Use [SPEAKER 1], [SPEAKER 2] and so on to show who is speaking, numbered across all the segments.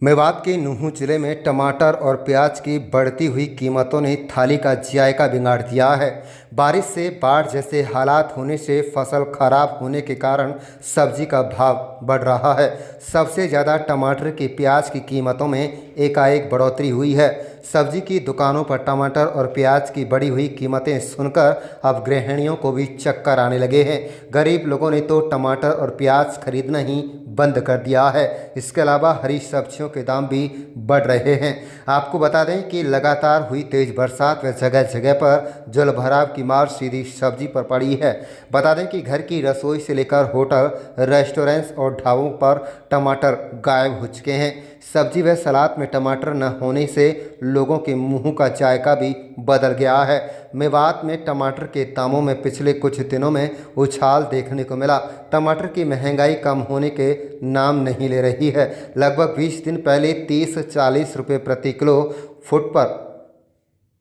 [SPEAKER 1] मेवात के नूंह जिले में टमाटर और प्याज की बढ़ती हुई कीमतों ने थाली का जायका बिगाड़ दिया है। बारिश से बाढ़ जैसे हालात होने से फसल खराब होने के कारण सब्जी का भाव बढ़ रहा है। सबसे ज़्यादा टमाटर की प्याज की कीमतों में एकाएक बढ़ोतरी हुई है। सब्जी की दुकानों पर टमाटर और प्याज की बढ़ी हुई कीमतें सुनकर अब गृहिणियों को भी चक्कर आने लगे हैं। गरीब लोगों ने तो टमाटर और प्याज खरीदना ही बंद कर दिया है। इसके अलावा हरी सब्जियों के दाम भी बढ़ रहे हैं। आपको बता दें कि लगातार हुई तेज बरसात व जगह जगह पर जल भराव की मार सीधी सब्जी पर पड़ी है। बता दें कि घर की रसोई से लेकर होटल, रेस्टोरेंट्स और ढाबों पर टमाटर गायब हो चुके हैं। सब्जी व सलाद में टमाटर न होने से लोगों के मुंह का जायका भी बदल गया है। मेवात में टमाटर के दामों में पिछले कुछ दिनों में उछाल देखने को मिला। टमाटर की महंगाई कम होने के नाम नहीं ले रही है। लगभग 20 दिन पहले 30-40 रुपये प्रति किलो फुट पर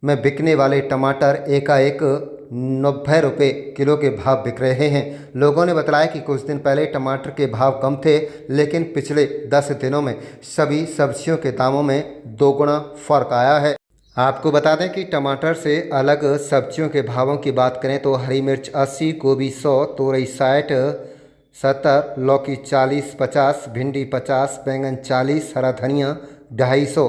[SPEAKER 1] में बिकने वाले टमाटर एकाएक 90 रुपये किलो के भाव बिक रहे हैं। लोगों ने बताया कि कुछ दिन पहले टमाटर के भाव कम थे, लेकिन पिछले 10 दिनों में सभी सब्जियों के दामों में दोगुना फर्क आया है। आपको बता दें कि टमाटर से अलग सब्जियों के भावों की बात करें तो हरी मिर्च 80, गोभी 100, तोरई 60, 70, लौकी 40-50, भिंडी 50, बैंगन 40, हरा धनिया 250,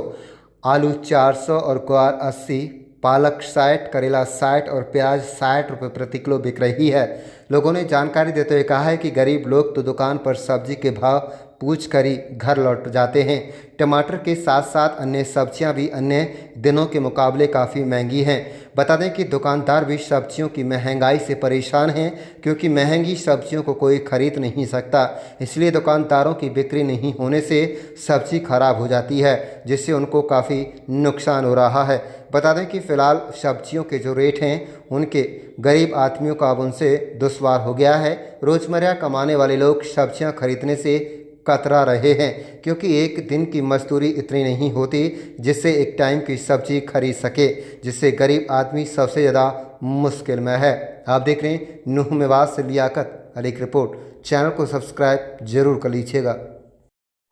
[SPEAKER 1] आलू 400 और ग्वार 80, पालक 60, करेला 60 और प्याज 60 रुपये प्रति किलो बिक रही है। लोगों ने जानकारी देते हुए कहा है कि गरीब लोग तो दुकान पर सब्जी के भाव पूछ कर ही घर लौट जाते हैं। टमाटर के साथ साथ अन्य सब्जियां भी अन्य दिनों के मुकाबले काफ़ी महंगी हैं। बता दें कि दुकानदार भी सब्जियों की महंगाई से परेशान हैं, क्योंकि महंगी सब्जियों को कोई खरीद नहीं सकता। इसलिए दुकानदारों की बिक्री नहीं होने से सब्जी खराब हो जाती है, जिससे उनको काफ़ी नुकसान हो रहा है। बता दें कि फ़िलहाल सब्जियों के जो रेट हैं उनके गरीब आदमियों का अब उनसे दुश्वार हो गया है। रोज़मर्रा कमाने वाले लोग सब्जियां खरीदने से कतरा रहे हैं, क्योंकि एक दिन की मजदूरी इतनी नहीं होती जिससे एक टाइम की सब्जी खरीद सके, जिससे गरीब आदमी सबसे ज़्यादा मुश्किल में है। आप देख रहे हैं नूंह मेवात से लियाकत अली की रिपोर्ट। चैनल को सब्सक्राइब जरूर कर लीजिएगा।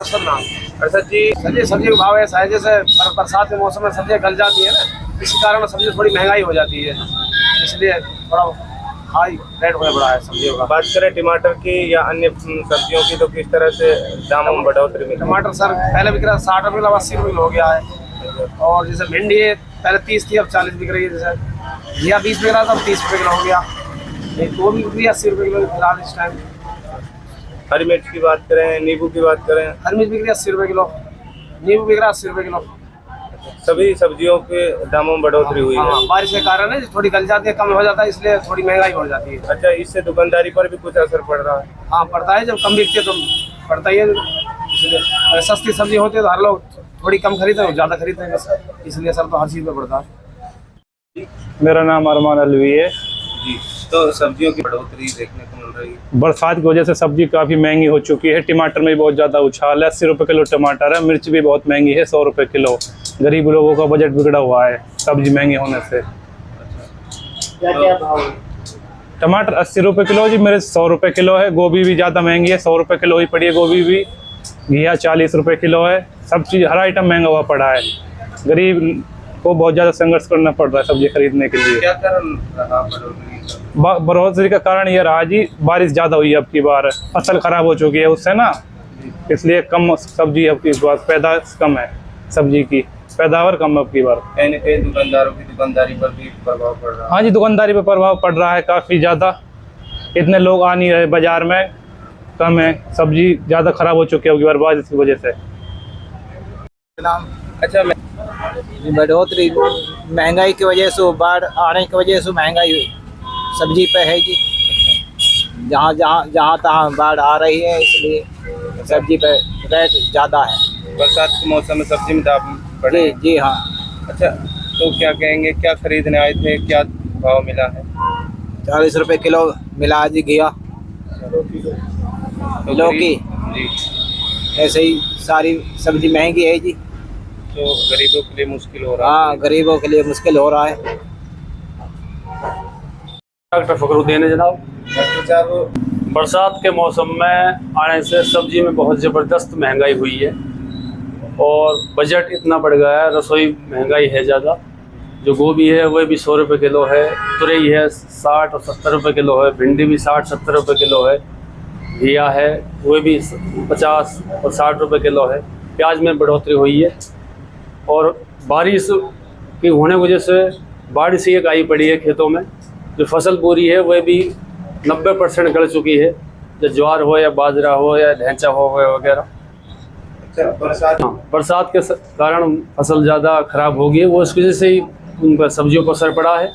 [SPEAKER 2] अच्छा जी, सब्जी का भाव ऐसा है जैसे बरसात के मौसम में सब्जियां गल जाती है ना, इसी कारण सब्जी थोड़ी महंगाई हो जाती है, इसलिए थोड़ा हाई रेट होने पड़ा है सब्जियों का।
[SPEAKER 3] बात करें टमाटर की या अन्य सब्जियों की तो किस तरह से दामों में बढ़ोतरी मिली?
[SPEAKER 2] टमाटर सर पहले बिक रहा 60 रुपये किलो, 80 रुपये किलो हो गया है। और जैसे भिंडी है पहले 30 थी, अब 40 बिक रही है। जैसे घिया 20 बिक रहा था, अब 30 रुपये किलो हो गया। गोभी बिक रही है 80 रुपये किलो फिलहाल इस टाइम।
[SPEAKER 3] हरी मिर्च की बात करें, नींबू की बात करें,
[SPEAKER 2] हरी मिर्च बिक रही है 80 रुपये किलो, नींबू बिक रहा है 80 रुपये किलो।
[SPEAKER 3] सभी सब्जियों के दामों में बढ़ोतरी हुई है।
[SPEAKER 2] बारिश के कारण है, थोड़ी गल जाती है, कम हो जाता है, इसलिए थोड़ी महंगाई बढ़ जाती है।
[SPEAKER 3] अच्छा, इससे दुकानदारी पर भी कुछ असर पड़ रहा है?
[SPEAKER 2] हाँ पड़ता है, जब कम बिकती है तो पड़ता ही है। इसलिए सस्ती सब्जी होती है तो हर लोग थोड़ी कम खरीदते हैं, ज़्यादा खरीदते हैं, इसलिए सर तो हर चीज़ में पड़ता है।
[SPEAKER 4] मेरा नाम अरमान अलवी है
[SPEAKER 3] जी। तो सब्जियों की बढ़ोतरी देखने को मिल रही है।
[SPEAKER 4] बरसात की वजह से सब्जी काफ़ी महंगी हो चुकी है। टमाटर में बहुत ज़्यादा उछाल है। 80 रुपये किलो टमाटर है। मिर्च भी बहुत महंगी है, 100 रुपये किलो। गरीब लोगों का बजट बिगड़ा हुआ है सब्जी महंगी होने से।
[SPEAKER 2] क्या क्या भाव?
[SPEAKER 4] टमाटर 80 रुपये किलो जी, मेरे 100 रुपये किलो है। गोभी भी ज़्यादा महंगी है, 100 रुपये किलो ही पड़ी है गोभी भी। घिया 40 रुपये किलो है। सब चीज़ हर आइटम महंगा हुआ पड़ा है। गरीब को बहुत ज़्यादा संघर्ष करना पड़ रहा है सब्जी खरीदने के लिए।
[SPEAKER 3] क्या कारण रहा
[SPEAKER 4] बढ़ोतरी का कारण ये रहा जी, बारिश ज़्यादा हुई है अब की बार, फसल खराब हो चुकी है उससे ना, इसलिए कम सब्जी अब की बार पैदावार कम है, सब्जी की पैदावार कम है अब की बार।
[SPEAKER 3] कहीं न कहीं दुकानदारों की दुकानदारी पर भी प्रभाव पड़ रहा है।
[SPEAKER 4] हाँ जी, दुकानदारी पर प्रभाव पड़ रहा है काफ़ी ज़्यादा। इतने लोग आ नहीं रहे बाज़ार में, कम है, सब्जी ज़्यादा खराब हो चुकी है अब की बार बारिश की वजह से।
[SPEAKER 3] अच्छा,
[SPEAKER 5] बढ़ोतरी महंगाई की वजह से, बाढ़ आने की वजह से महंगाई सब्जी पे है जी। जहाँ तहाँ बाढ़ आ रही है, इसलिए सब्जी पे रेट ज़्यादा है।
[SPEAKER 3] बरसात के मौसम में सब्जी में दाम बढ़े?
[SPEAKER 5] जी हाँ।
[SPEAKER 3] अच्छा, तो क्या कहेंगे, क्या खरीदने आए थे, क्या भाव मिला है?
[SPEAKER 5] 40 रुपये किलो मिला जी घिया, लौकी
[SPEAKER 3] जी।
[SPEAKER 5] ऐसे ही सारी सब्जी महंगी है जी,
[SPEAKER 3] तो गरीबों के लिए मुश्किल हो रहा है।
[SPEAKER 5] हाँ गरीबों के लिए मुश्किल हो रहा है।
[SPEAKER 6] डॉक्टर फखरुद्दीन है जनाब।
[SPEAKER 3] डॉक्टर साहब,
[SPEAKER 6] बरसात के मौसम में आने से सब्जी में बहुत ज़बरदस्त महंगाई हुई है। और बजट इतना बढ़ गया है, रसोई महंगाई है ज़्यादा। जो गोभी है वह भी 100 रुपये किलो है, तुरई है 60 और 70 रुपये किलो है, भिंडी भी 60-70 रुपये किलो है, घिया है वह भी 50 और 60 रुपये किलो है। प्याज में बढ़ोतरी हुई है और बारिश की होने की वजह से बारिश ही एक आई पड़ी है खेतों में। जो फसल बोरी है वह भी 90% गल चुकी है, जो ज्वार हो या बाजरा हो या ढैंचा हो वगैरह। बरसात के कारण फसल ज़्यादा ख़राब हो गई है, वो इस वजह से ही उन पर सब्जियों पर असर पड़ा है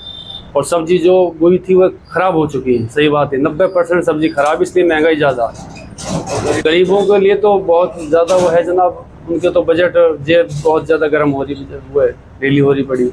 [SPEAKER 6] और सब्जी जो बोई थी वह ख़राब हो चुकी है। सही बात है, 90% सब्जी ख़राब, इसलिए महंगाई ज़्यादा है। गरीबों के लिए तो बहुत ज़्यादा वो है जनाब, उनके तो बजट जेब बहुत ज़्यादा गर्म हो रही, वो है डेली हो रही पड़ी।